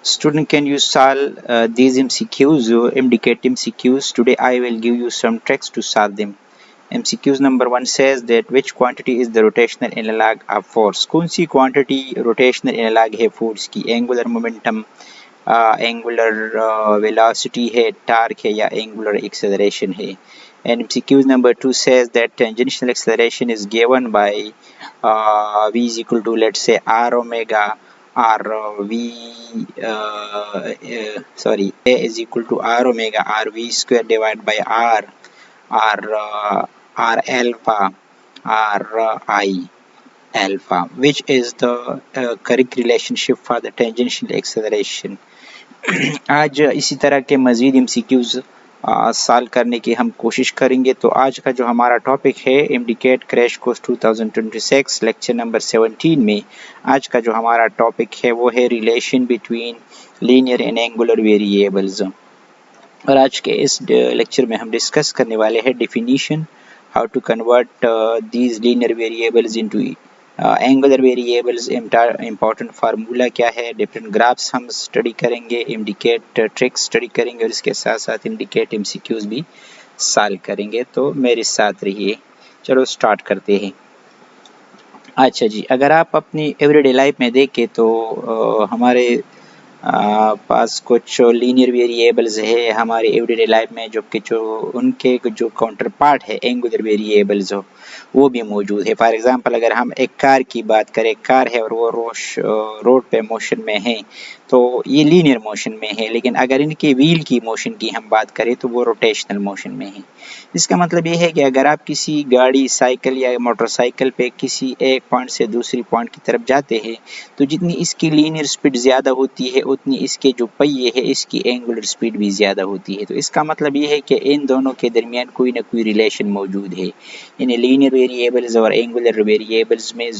Student, can you solve these MCQs? Indicate MCQs. Today I will give you some tricks to solve them. MCQs number 1 says that which quantity is the rotational analog of force? कौन सी quantity rotational analog है force की? Angular momentum, angular velocity है, torque है या angular acceleration है? And MCQs number 2 says that tangential acceleration is given by V is equal to, let's say, R omega, or A is equal to R omega or V square divided by R, or R alpha, or I alpha. Which is the correct relationship for the tangential acceleration? आज इसी तरह के मज़ीद MCQs solve करने की हम कोशिश करेंगे। तो आज का जो हमारा टॉपिक है indicate crash course 2026 lecture number 17 में आज का जो हमारा टॉपिक है वो है relation between linear and angular variables. और आज के इस लेक्चर में हम डिस्कस करने वाले हैं definition, how to convert these linear variables into angular variables, important formula क्या है, डिफरेंट ग्राफ्स हम स्टडी करेंगे, इंडिकेट ट्रिक्स स्टडी करेंगे और इसके साथ साथ इंडिकेट MCQs भी सॉल्व करेंगे। तो मेरे साथ रहिए। चलो स्टार्ट करते हैं। अच्छा जी, अगर आप अपनी एवरीडे लाइफ में देखें तो हमारे पास कुछ लीनियर वेरिएबल्स है हमारे एवरीडे लाइफ में, जो कि जो उनके जो काउंटर पार्ट है एंगुलर वेरिएबल्स हो वो भी मौजूद है। फॉर एग्जांपल अगर हम एक कार की बात करें, कार है और वो रोड पे मोशन में है तो ये लीनियर मोशन में है, लेकिन अगर इनके व्हील की मोशन की हम बात करें तो वो रोटेशनल मोशन में है। इसका मतलब ये है कि अगर आप किसी गाड़ी, साइकिल या मोटरसाइकिल पे किसी एक पॉइंट से दूसरी पॉइंट की तरफ जाते हैं तो जितनी इसकी लीनियर स्पीड ज़्यादा होती है उतनी इसके जो पहिए है इसकी एंगुलर स्पीड भी ज़्यादा होती है। तो इसका मतलब ये है कि इन दोनों के दरमियान कोई ना कोई रिलेशन मौजूद है। इन लीनियर वेरिएबल्स और एंगुलर वेरिएबल्स में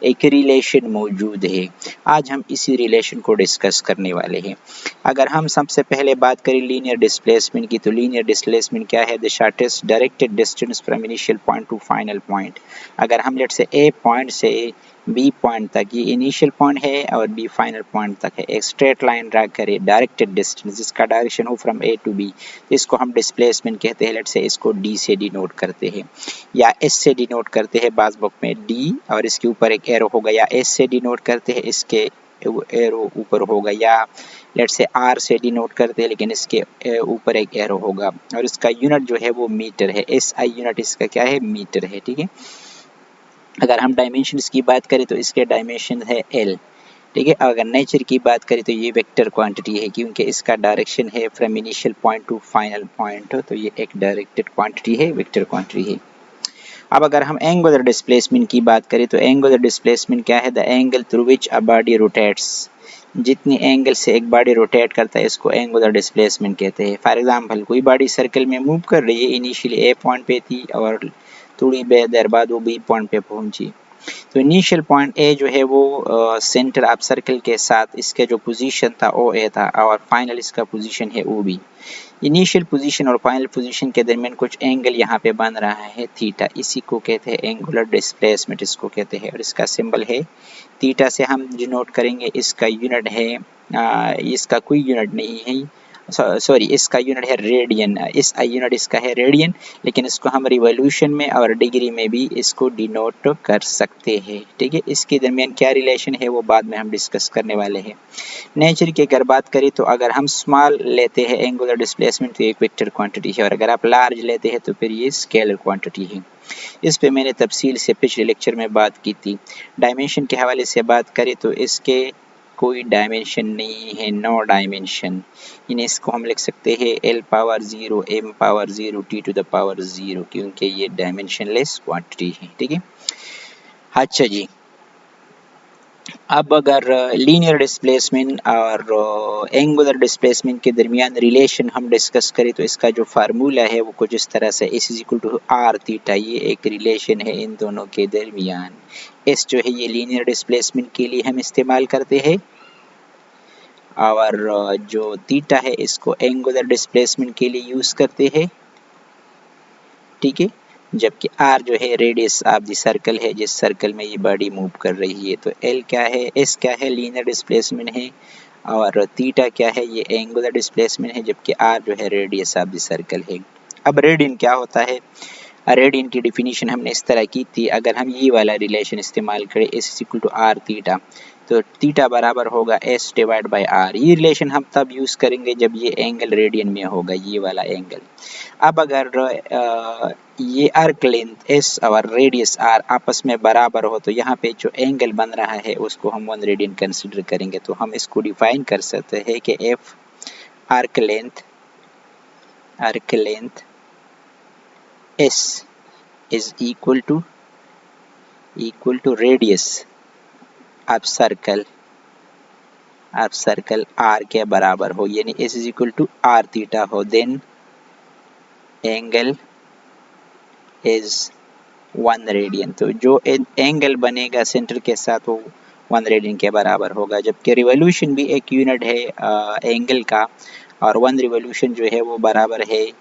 एक रिलेशन मौजूद है। आज हम इसी रिलेशन को डिस्कस करने वाले हैं। अगर हम सबसे पहले बात करें लीनियर डिस्प्लेसमेंट की, तो लीनियर डिस्प्लेसमेंट क्या है? The shortest directed distance from initial point two final point. अगर हम लेट्स से ए पॉइंट से बी पॉइंट तक, ये इनिशियल पॉइंट है और बी फाइनल पॉइंट तक है, एक स्ट्रेट लाइन ड्रा करें डायरेक्टेड डिस्टेंस जिसका डायरेक्शन हो फ्रॉम ए टू बी, तो इसको हम डिस्प्लेसमेंट कहते हैं। लेट्स से इसको डी से डिनोट करते हैं या एस से डिनोट करते हैं, बाज बुक में डी और इसके ऊपर एक एरो होगा, या एस से डिनोट करते हैं इसके एरो ऊपर होगा, या लेट्स से आर से डिनोट करते हैं लेकिन इसके ऊपर एक एरो होगा, और इसका यूनिट जो है वो मीटर है। एस आई यूनिट इसका क्या है? मीटर है। ठीक है। अगर हम डायमेंशंस की बात करें तो इसके डायमेंशन है एल। ठीक है। अगर नेचर की बात करें तो ये वेक्टर क्वांटिटी है क्योंकि इसका डायरेक्शन है from initial point two final point, तो ये एक डायरेक्टेड क्वांटिटी है, वेक्टर क्वांटिटी है। अब अगर हम एंगुलर डिस्प्लेसमेंट की बात करें तो एंगुलर डिस्प्लेसमेंट क्या है? The angle through which a body rotates. जितनी एंगल से एक बॉडी रोटेट करता है इसको एंगुलर डिस्प्लेसमेंट कहते हैं। फॉर एग्जांपल कोई बॉडी सर्कल में मूव कर रही है, इनिशियली ए पॉइंट पे थी और थोड़ी देर बाद वो बी पॉइंट पे पहुंची, तो इनिशियल पॉइंट ए जो है वो सेंटर ऑफ सर्कल के साथ इसका जो पोजीशन था ओ ए था और फाइनल इसका पोजीशन है ओ बी। इनिशियल पोजीशन और फाइनल पोजीशन के दरमियान कुछ एंगल यहाँ पे बन रहा है थीटा, इसी को कहते हैं एंगुलर डिस्प्लेसमेंट, इसको कहते हैं, और इसका सिंबल है थीटा से हम डिनोट करेंगे। इसका यूनिट है इसका कोई यूनिट नहीं है, सॉरी इसका यूनिट है रेडियन, इस आई यूनिट इसका है रेडियन, लेकिन इसको हम रिवॉल्यूशन में और डिग्री में भी इसको डिनोट कर सकते हैं। ठीक है। इसके दरमियान क्या रिलेशन है वो बाद में हम डिस्कस करने वाले हैं। नेचर की अगर बात करें तो अगर हम स्मॉल लेते हैं एंगुलर डिस्प्लेसमेंट तो एक वेक्टर क्वांटिटी है, और अगर आप लार्ज लेते हैं तो फिर ये स्केलर क्वांटिटी है। इस पे मैंने तफसील से पिछले लेक्चर में बात की थी। डायमेंशन के हवाले से बात करें तो इसके कोई डायमेंशन नहीं है, नो डायमेंशन। इन्हें इसको हम लिख सकते हैं L power 0 M power 0 T to the power 0, क्योंकि ये डायमेंशनलेस क्वांटिटी है। ठीक है। अच्छा जी, अब अगर लीनियर डिस्प्लेसमेंट और एंगुलर डिस्प्लेसमेंट के दरमियान रिलेशन हम डिस्कस करें तो इसका जो फार्मूला है वो कुछ इस तरह से, S is equal to R theta, ये एक रिलेशन है इन दोनों के दरमियान। एस जो है ये लीनियर डिस्प्लेसमेंट के लिए हम इस्तेमाल करते हैं और जो थीटा है इसको एंगुलर डिस्प्लेसमेंट के लिए यूज़ करते हैं। ठीक है। जबकि आर जो है रेडियस ऑफ द सर्कल है जिस सर्कल में ये बॉडी मूव कर रही है। तो एल क्या है? एस क्या है? लीनियर डिस्प्लेसमेंट है और थीटा क्या है, ये एंगुलर डिस्प्लेसमेंट है, जबकि आर जो है रेडियस ऑफ द सर्कल है। अब रेडियन क्या होता है, रेडियन की डिफिनीशन हमने इस तरह की थी, अगर हम ये वाला रिलेशन इस्तेमाल करें S equal to R theta, तो थीटा बराबर होगा एस डिवाइड बाय आर। ये रिलेशन हम तब यूज़ करेंगे जब ये एंगल रेडियन में होगा, ये वाला एंगल। अब अगर ये आर्क लेंथ एस और रेडियस आर आपस में बराबर हो, तो यहाँ पे जो एंगल बन रहा है उसको हम 1 रेडियन कंसिडर करेंगे। तो हम इसको डिफाइन कर सकते हैं कि F arc length S is equal to radius of circle R के बराबर हो, यानी S is equal to R theta हो, then angle is 1 रेडियन। तो जो एंगल बनेगा सेंटर के साथ वो 1 रेडियन के बराबर होगा, जबकि रिवॉल्यूशन भी एक यूनिट है एंगल का, और 1 रिवॉल्यूशन जो है वो बराबर है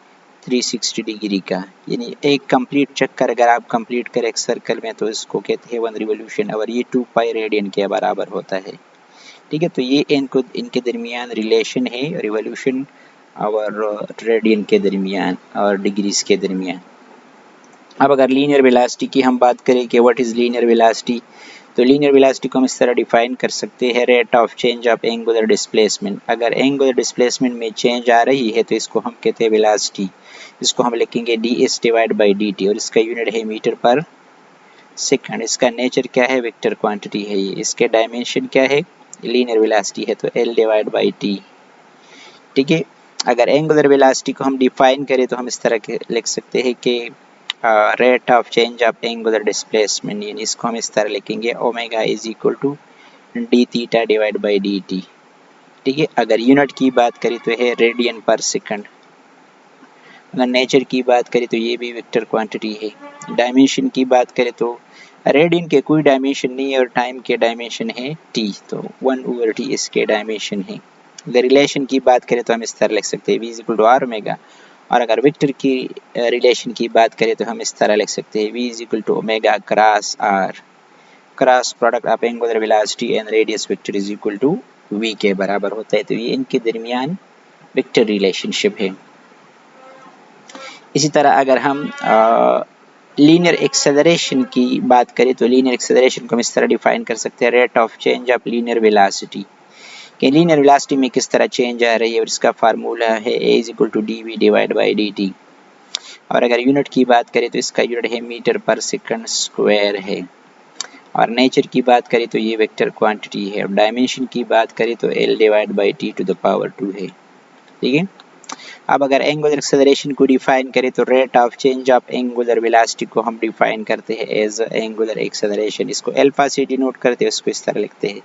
360 डिग्री का, यानी एक कंप्लीट चक्कर अगर आप कंप्लीट करें एक सर्कल में तो इसको कहते हैं 1 रिवॉल्यूशन, और ये 2 पाई रेडियन के बराबर होता है। ठीक है, तो ये इनके दरमियान रिलेशन है, रिवॉल्यूशन और रेडियन के दरमियान और डिग्रीज के दरमियान। अब अगर लीनियर वेलोसिटी की हम बात करें कि व्हाट इज़ लीनियर वेलोसिटी, तो लीनियर वेलोसिटी को हम इस तरह डिफाइन कर सकते हैं, rate of change of angular displacement. अगर एंगुलर डिस्प्लेसमेंट में चेंज आ रही है तो इसको हम कहते हैं वेलोसिटी, इसको हम लिखेंगे ds डिवाइड बाई dt, और इसका यूनिट है मीटर पर सेकंड। इसका नेचर क्या है, वेक्टर क्वांटिटी है ये। इसके डायमेंशन क्या है, लीनियर वेलोसिटी है, तो l डिवाइड बाई t। ठीक है, अगर एंगुलर वेलोसिटी को हम डिफाइन करें तो हम इस तरह के लिख सकते हैं कि rate of change of angular displacement, यानी इसको हम इस तरह लिखेंगे omega is equal to D theta divide by D T. ठीक है, अगर यूनिट की बात करें तो है रेडियन पर सेकंड। अगर नेचर की बात करें तो ये भी वेक्टर क्वांटिटी है। डायमेंशन की बात करें तो रेडियन के कोई डायमेंशन नहीं है और टाइम के डायमेंशन है t, तो 1/t इसके डायमेंशन है। अगर रिलेशन की बात करें तो हम इस तरह लिख सकते हैं v is equal to R omega, और अगर वेक्टर की रिलेशन की बात करें तो हम इस तरह लिख सकते हैं v is equal to omega cross r, cross product of angular velocity and radius vector is equal to v के बराबर होता है। तो ये इनके दरमियान वेक्टर रिलेशनशिप है। इसी तरह अगर हम लीनियर एक्सेलरेशन की बात करें तो लीनियर एक्सेलरेशन को हम इस तरह डिफाइन कर सकते हैं, rate of change of linear velocity, कि लीनियर वेलोसिटी में किस तरह चेंज आ रही है, और इसका फार्मूला है a is equal to D V divide by D T. और अगर यूनिट की बात करें तो इसका यूनिट है मीटर पर सेकंड स्क्वायर है, और नेचर की बात करें तो ये वेक्टर क्वांटिटी है, और डायमेंशन की बात करें तो l divide by T to the power 2 है। ठीक है, अब अगर एंगुलर एक्सेलरेशन को डिफाइन करें तो rate of change of angular velocity को हम डिफाइन करते हैं एज एंगुलर एक्सेलरेशन, इसको अल्फा से डिनोट करते हैं, उसको इस तरह लिखते हैं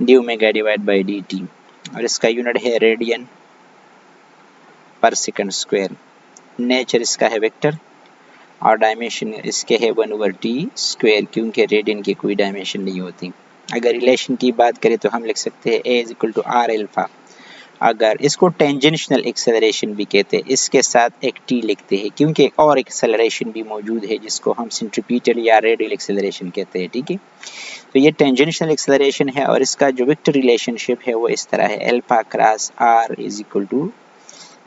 D omega divide by D T, और इसका यूनिट है radian per second square. Nature इसका है वेक्टर और डायमेंशन इसके है 1/t स्क्वायर, क्योंकि रेडियन की कोई डायमेंशन नहीं होती। अगर रिलेशन की बात करें तो हम लिख सकते हैं a is equal to R alpha, अगर इसको टेंजेंशियल एक्सेलरेशन भी कहते हैं, इसके साथ एक t लिखते हैं, क्योंकि एक और एक्सेलरेशन भी मौजूद है जिसको हम सेंट्रीपिटल या रेडियल एक्सेलरेशन कहते हैं। ठीक है, तो ये टेंजेंशियल एक्सेलरेशन है, और इसका जो वेक्टर रिलेशनशिप है वो इस तरह है, alpha cross r is equal to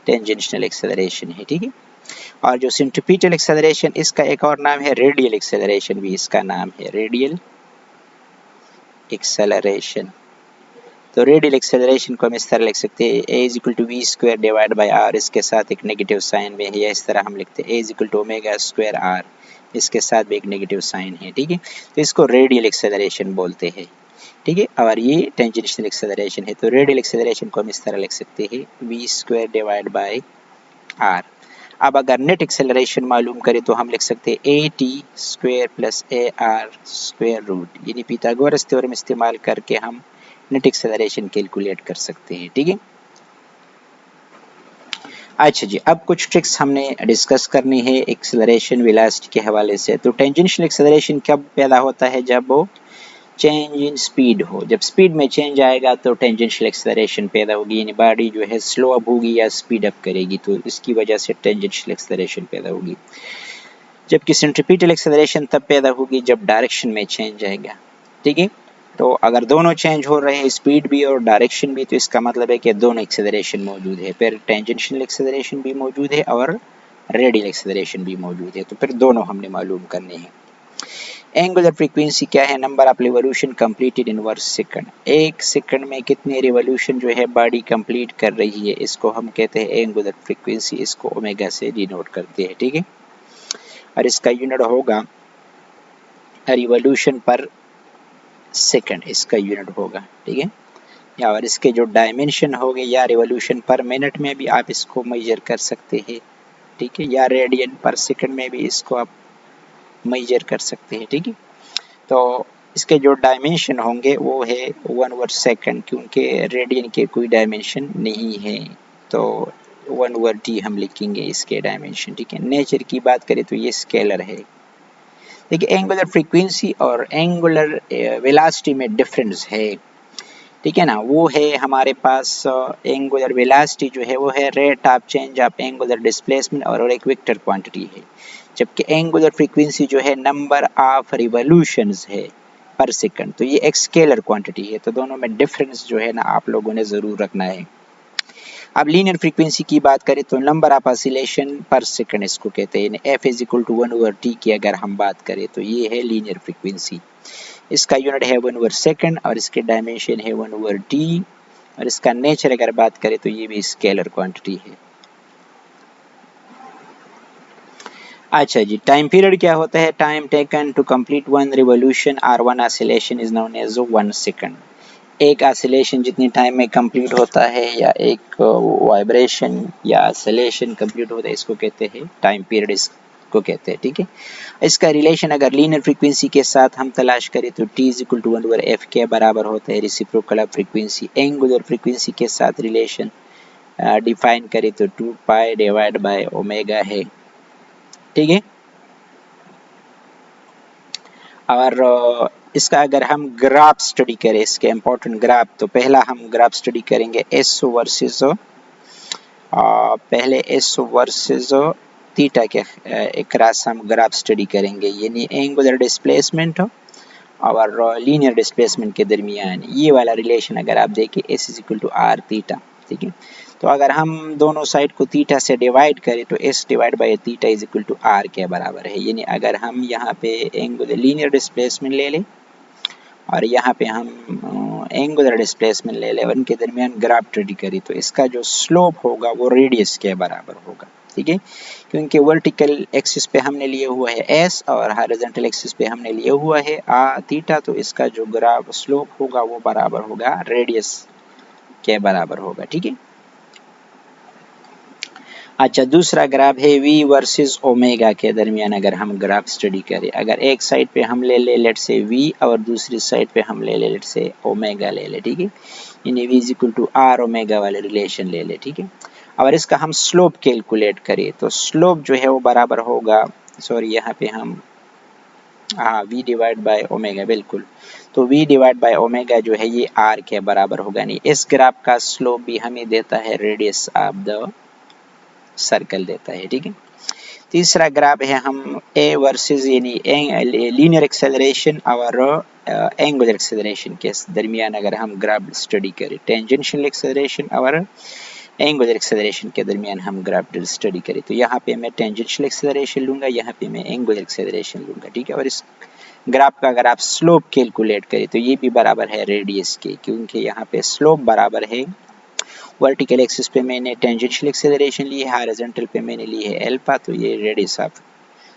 tangential acceleration है। ठीक है, और जो सेंट्रीपिटल एक्सेलरेशन इसका एक और नाम है रेडियल एक्सेलरेशन, भी इसका नाम है रेडियल एक्सेलरेशन। तो रेडियल एक्सेलरेशन को हम इस तरह लिख सकते हैं a is equal to V square divide by r, इसके साथ एक नेगेटिव साइन में है, या इस तरह हम लिखते हैं a is equal to omega square r, इसके साथ भी एक नेगेटिव साइन है। ठीक है, तो इसको रेडियल एक्सेलरेशन बोलते हैं। ठीक है, और ये टेंजेंशियल एक्सेलरेशन है, तो रेडियल एक्सेलरेशन को हम इस तरह लिख सकते हैं V square divide by r। अब अगर नेट एक्सेलरेशन मालूम करें तो हम लिख सकते हैं A T square plus A R square root, यानी पिथागोरस थ्योरम इस्तेमाल करके हम नेट एक्सेलरेशन कैलकुलेट कर सकते हैं। ठीक है, अच्छा जी, अब कुछ ट्रिक्स हमने डिस्कस करनी है एक्सेलरेशन वेलोसिटी के हवाले से। तो टेंजेंशियल एक्सेलरेशन कब पैदा होता है, जब वो चेंज इन स्पीड हो, जब स्पीड में चेंज आएगा तो टेंजेंशियल एक्सेलरेशन पैदा होगी, यानी बॉडी जो है स्लो अप होगी या स्पीड अप करेगी, तो इसकी वजह से टेंजेंशियल एक्सेलरेशन पैदा होगी। जबकि सेंट्रीपिटल एक्सेलरेशन तब पैदा होगी जब डायरेक्शन में चेंज आएगा। ठीक है, तो अगर दोनों चेंज हो रहे हैं, स्पीड भी और डायरेक्शन भी, तो इसका मतलब है कि दोनों एक्सेलरेशन मौजूद है। फिर टेंजेंशियल एक्सेलरेशन भी मौजूद है और रेडियल एक्सेलरेशन भी मौजूद है, तो फिर दोनों हमने मालूम करने हैं। एंगुलर फ्रीक्वेंसी क्या है? Number of revolution completed in 1 second. एक सेकंड में कितने रिवोल्यूशन जो है बॉडी कंप्लीट कर रही है, इसको हम कहते हैं एंगुलर फ्रीक्वेंसी। इसको ओमेगा से डिनोट करते हैं, ठीक है। और इसका यूनिट होगा रिवोल्यूशन पर सेकंड, इसका यूनिट होगा, ठीक है। या और इसके जो डायमेंशन हो गए, या रिवोल्यूशन पर मिनट में भी आप इसको मेजर कर सकते हैं, ठीक है, या रेडियन पर सेकंड में भी इसको आप मेजर कर सकते हैं, ठीक है। तो इसके जो डायमेंशन होंगे वो है 1/सेकंड, क्योंकि रेडियन के कोई डायमेंशन नहीं है, तो 1/t हम लिखेंगे इसके डायमेंशन, ठीक है। नेचर की बात करें तो ये स्केलर है। देखिए एंगुलर फ्रीक्वेंसी और एंगुलर वेलोसिटी में डिफरेंस है, ठीक है ना। वो है हमारे पास एंगुलर वेलोसिटी जो है वो है rate of change of angular displacement और एक वेक्टर क्वांटिटी है, जबकि एंगुलर फ्रीक्वेंसी जो है नंबर ऑफ रिवोल्यूशंस है पर सेकंड, तो ये एक स्केलर क्वांटिटी है। तो दोनों में डिफरेंस जो है ना आप लोगों ने ज़रूर रखना है। अब लीनियर फ्रीक्वेंसी की बात करें तो नंबर ऑफ ऑसिलेशन पर सेकंड इसको कहते हैं, f is equal to 1/t की अगर हम बात करें तो ये है लीनियर फ्रीक्वेंसी। इसका यूनिट है 1/सेकंड और इसके डायमेंशन है 1/t, और इसका नेचर अगर बात करें तो ये भी स्केलर क्वांटिटी है। अच्छा जी, टाइम पीरियड क्या होता है? Time taken to complete one revolution और one oscillation is known as 1 second. एक ऑसिलेशन जितनी टाइम में कंप्लीट होता है, या एक वाइब्रेशन या ऑसिलेशन कंप्लीट होता है, इसको कहते हैं टाइम पीरियड, इसको कहते हैं, ठीक है। इसका रिलेशन अगर लीनियर फ्रीक्वेंसी के साथ हम तलाश करें तो t is equal to 1/f के बराबर होता है reciprocal of frequency. Angular frequency के साथ रिलेशन डिफाइन करें तो 2 पाई डिवाइड बाय ओमेगा है, ठीक है। और इसका अगर हम ग्राफ स्टडी करें, इसके इंपॉर्टेंट ग्राफ, तो पहला हम ग्राफ स्टडी करेंगे एस वर्सेस पहले एस वर्सेस थीटा के एक क्रॉस हम ग्राफ स्टडी करेंगे, यानी एंगुलर डिस्प्लेसमेंट और लीनियर डिस्प्लेसमेंट के दरमियान ये वाला रिलेशन अगर आप देखें, S is equal to R theta, ठीक है। तो अगर हम दोनों साइड को थीटा से डिवाइड करें तो S divide by theta is equal to R के बराबर है। यानी अगर हम यहाँ पे एंगुलर लीनियर डिस्प्लेसमेंट ले लें और यहाँ पे हम एंगुलर डिस्प्लेसमेंट ले लें, उनके दरमियान ग्राफ स्टडी करें, तो इसका जो स्लोप होगा वो रेडियस के बराबर होगा, ठीक है। क्योंकि वर्टिकल एक्सिस पे हमने लिए हुआ है एस और हॉरिजॉन्टल एक्सिस पे हमने लिए हुआ है थीटा, तो इसका जो ग्राफ स्लोप होगा वो बराबर होगा रेडियस के बराबर होगा, ठीक है। अच्छा, दूसरा ग्राफ है v वर्सेस ओमेगा के दरमियान अगर हम ग्राफ स्टडी करें, अगर एक साइड पे हम ले ले लेट से v और दूसरी साइड पे हम ले ले लेट से ओमेगा ले ले, ठीक है। यानी v is equal to r omega वाले रिलेशन ले ले, ठीक है। और इसका हम स्लोप कैलकुलेट करें तो स्लोप जो है वो बराबर होगा, सॉरी यहाँ पे हम v डिवाइड बाय ओमेगा, बिल्कुल, तो v डिवाइड बाय ओमेगा जो है ये r के बराबर होगा। नहीं, इस ग्राफ का स्लोप भी हमें देता है रेडियस ऑफ द सर्कल देता है, ठीक है। तीसरा ग्राफ है हम ए वर्सेस यानी लीनियर एक्सेलरेशन और एंगुलर एक्सेलरेशन के दरमियान अगर हम ग्राफ स्टडी करें, टेंजेंशियल एक्सेलरेशन और एंगुलर एक्सेलरेशन के दरमियान हम ग्राफ स्टडी करें, तो यहाँ पे मैं टेंजेंशियल एक्सेलरेशन लूंगा, यहाँ पे मैं एंगुलर एक्सेलरेशन लूंगा, ठीक है। और इस ग्राफ का अगर आप स्लोप कैलकुलेट करें तो ये भी बराबर है रेडियस के, क्योंकि यहाँ पे स्लोप बराबर है, वर्टिकल एक्सिस पे मैंने टेंजेंशियल एक्सेलरेशन ली है, हॉरिजॉन्टल पे मैंने ली है अल्फा, तो ये रेडियस ऑफ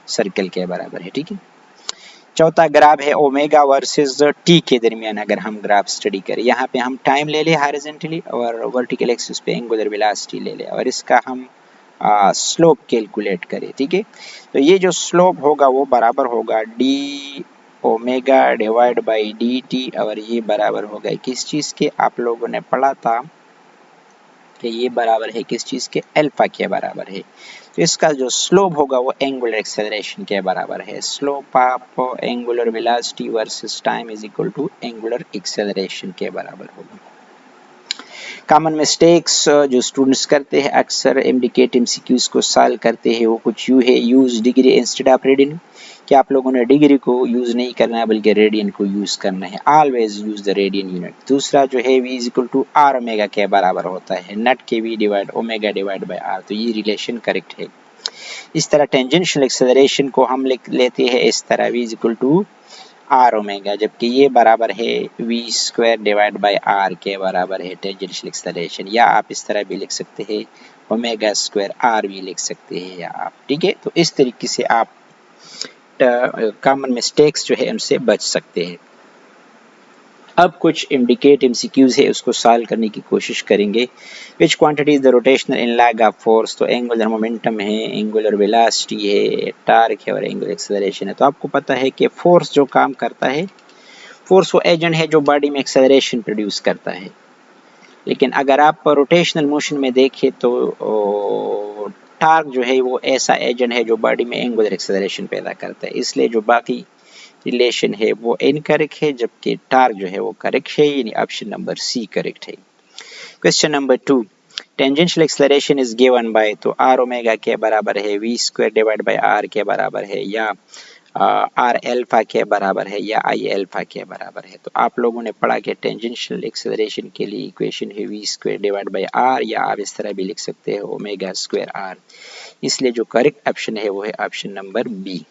सर्कल के बराबर है, ठीक है। चौथा ग्राफ है ओमेगा वर्सेस टी के दरमियान अगर हम ग्राफ स्टडी करें, यहाँ पे हम टाइम ले लें हॉरिजॉन्टली और वर्टिकल एक्सिस पे एंगुलर वेलोसिटी ले लें और इसका हम स्लोप कैलकुलेट करें, ठीक है। तो ये जो स्लोप होगा वो बराबर होगा D omega divide by D T, और ये बराबर होगा किस चीज़ के? आप लोगों ने पढ़ा था कि ये बराबर है किस चीज़ के? अल्फा के बराबर है। तो इसका जो स्लोप होगा वो एंगुलर एक्सेलरेशन के बराबर है। Slope of angular velocity versus time is equal to angular acceleration के बराबर होगा। कॉमन मिस्टेक्स जो स्टूडेंट्स करते हैं अक्सर एमडीकेट एमसीक्यूज को सॉल्व करते हैं वो कुछ यूँ है, use degree instead of radian, कि आप लोगों ने डिग्री को यूज नहीं करना है बल्कि रेडियन को यूज करना है। Always use the radian unit. दूसरा जो है v is equal to R omega के बराबर होता है, नट के v divide omega divide by R, तो ये रिलेशन करेक्ट है। इस तरह टेंजेंशियल एक्सेलरेशन को हम लिख लेते हैं इस तरह v is equal to R omega, जबकि ये बराबर है v square divide by R के बराबर है टेंजेंशियल एक्सेलरेशन, या आप इस तरह भी लिख सकते हैं ओमेगा स्क्वायर आर भी लिख सकते हैं या आप, ठीक है। तो इस तरीके से आप कॉमन मिस्टेक्स जो है उनसे बच सकते हैं। अब कुछ इंडिकेट एमसीक्यूज है उसको सॉल्व करने की कोशिश करेंगे। विच quantity is the rotational in lag of force, तो एंगुलर मोमेंटम है, एंगुलर वेलोसिटी है, टार्क है और एंगुलर एक्सेलरेशन है। तो आपको पता है कि फोर्स जो काम करता है, फोर्स वो एजेंट है जो बॉडी में एक्सेलरेशन प्रोड्यूस करता है, लेकिन अगर आप रोटेशनल मोशन में देखें तो टार्क जो है वो ऐसा एजेंट है जो बॉडी में एंगुलर एक्सेलरेशन पैदा करता है, इसलिए जो बाकी रिलेशन है वो इनकरेक्ट है, जबकि टार्क जो है वो करेक्ट है, यानी ऑप्शन नंबर सी करेक्ट है। Question number 2, tangential acceleration is given by, तो आर ओमेगा के बराबर है v square divide by R के बराबर है, या आर एल्फा के बराबर है, या आई एल्फा के बराबर है। तो आप लोगों ने पढ़ा कि टेंजेंशियल एक्सेलरेशन के लिए इक्वेशन है v square divide by R, या आप इस तरह भी लिख सकते हैं ओमेगा स्क्वायर आर, इसलिए जो करेक्ट ऑप्शन है वो है option number B.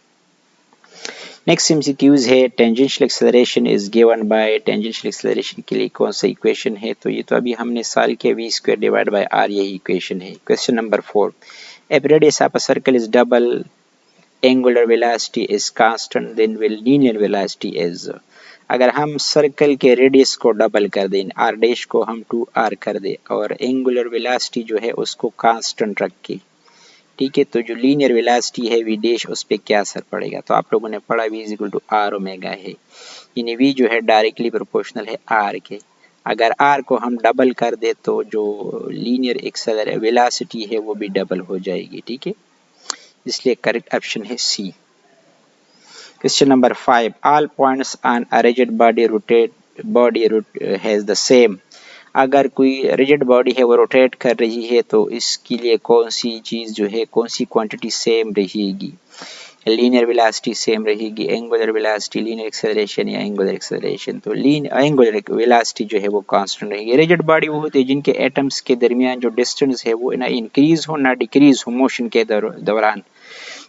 Next MCQs है tangential acceleration is given by, tangential acceleration के लिए कौन सा इक्वेशन है, तो ये तो अभी हमने सॉल्व किया, v square divide by R यही इक्वेशन है। Question number 4, if radius of a circle is double, angular velocity is constant, then linear velocity is, अगर हम सर्कल के रेडियस को डबल कर दें, r डैश को हम 2r कर दें और एंगुलर वेलोसिटी जो है उसको कांस्टेंट रख के, ठीक है, तो जो लीनियर वेलोसिटी है v डैश उस पर क्या असर पड़ेगा। तो आप लोगों ने पढ़ा v is equal to R omega है, यानी v जो है डायरेक्टली प्रोपोर्शनल है r के, अगर r को हम डबल कर दे तो जो लीनियर एक्सेलरेशन वेलोसिटी है वो भी डबल हो जाएगी, ठीक है, इसलिए करेक्ट ऑप्शन है C. Question number 5, all points on a rigid body has the same, अगर कोई रिजिड बॉडी है वो रोटेट कर रही है तो इसके लिए कौन सी चीज़ जो है, कौन सी क्वांटिटी सेम रहेगी, लीनियर वेलोसिटी सेम रहेगी, एंगुलर वेलोसिटी, लीनियर एक्सेलरेशन या एंगुलर एक्सेलरेशन। तो एंगुलर वेलोसिटी जो है वो कांस्टेंट रहेगी। रिजिड बॉडी वो होती है जिनके एटम्स के दरमियान जो डिस्टेंस है वो ना इंक्रीज हो ना डिक्रीज हो मोशन के दौरान।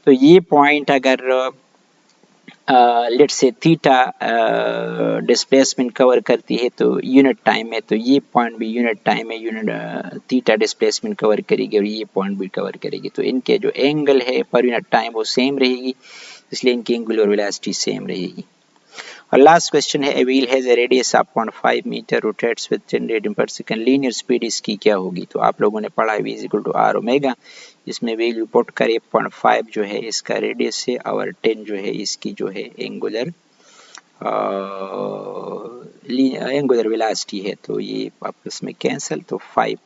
तो ये पॉइंट अगर लेट से थीटा डिस्प्लेसमेंट कवर करती है तो यूनिट टाइम में, तो ये पॉइंट भी यूनिट टाइम में यूनिट थीटा डिस्प्लेसमेंट कवर करेगी और ये पॉइंट भी कवर करेगी। तो इनके जो एंगल है पर यूनिट टाइम वो सेम रहेगी, इसलिए इनकी एंगुलर वेलोसिटी सेम रहेगी। और लास्ट क्वेश्चन है, a wheel has a radius of 0.5 metre rotates with 10 radian per second, linear speed इसकी क्या होगी। तो आप लोगों ने पढ़ा v is equal to R omega, इसमें वैल्यू पुट करे 0.5 जो है इसका रेडियस है और 10 जो है इसकी जो है एंगुलर वेलोसिटी है, तो ये आपस में कैंसिल, तो 5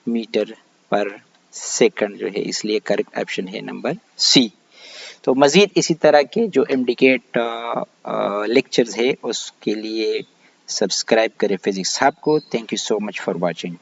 मीटर पर सेकंड जो है, इसलिए करेक्ट ऑप्शन है नंबर सी। तो मज़ीद इसी तरह के जो एमडीकेट लेक्चर्स है उसके लिए सब्सक्राइब करें फिजिक्स हब को। Thank you so much for watching.